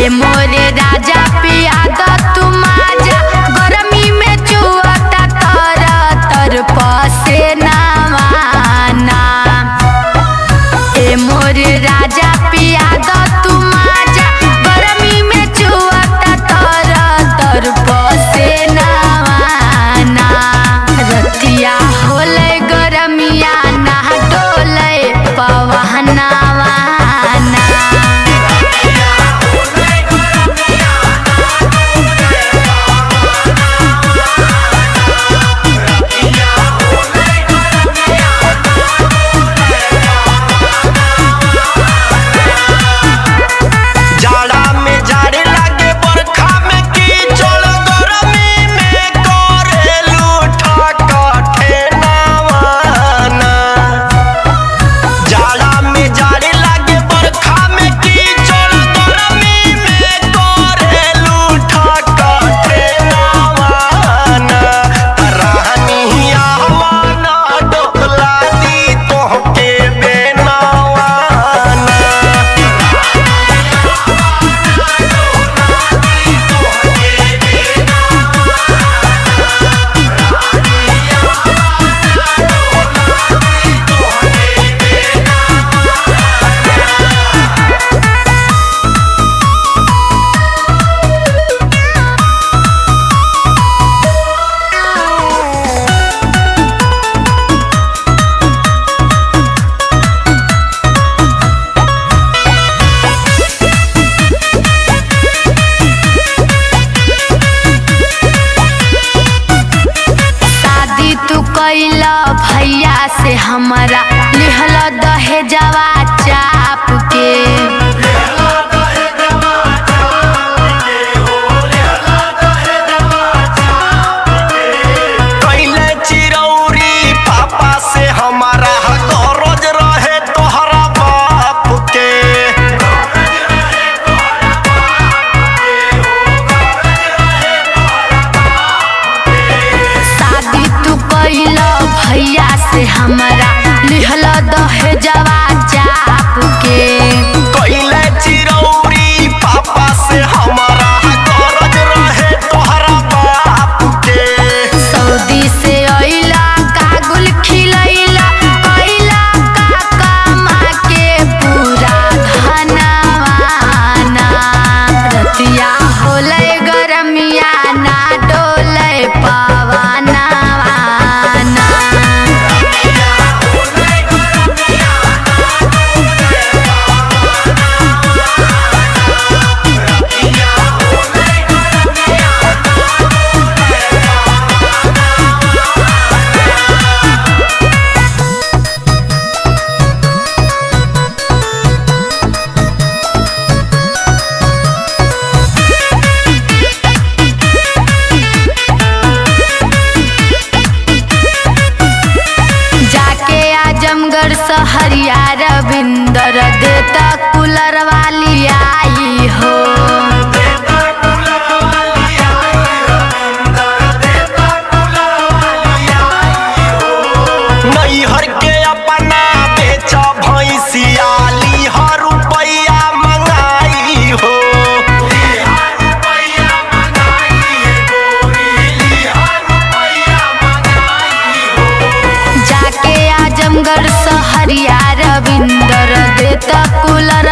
ए मोरे राजा पिया द तू माजा, गरमी में चुअता तर तर पसेना वाना। ए मोरे राजा पिया द तू माजा, गरमी में चुअता तर तर पसेना वाना। रतिया होले गरमिया ना डोले पवना वाना। भैया से हमारा लिहल दहेजवा चाप के। कैले चिरौरी पापा से हमारा गरज रहे तोहरा बाप के। शादी तू कैल भैया से हमारा लिहल दहेजवा चाप के। कैले चिरौरी पापा से हमारा गरज रहे तोहरा बाप के। सऊदी से अइला कागुल खिलैला, कैला का कमा के पूरा धनवाना। रतिया होले गरमिया ना डोले पवना वाना। आजमगढ़ सहरिया रविंदर देता कूलर वाली आई हो। नैहर के अपना बेचा भैंसिया लिहर रुपया मंगाई हो। जाके आजमगढ़ सहरिया रविंदर देता कूलर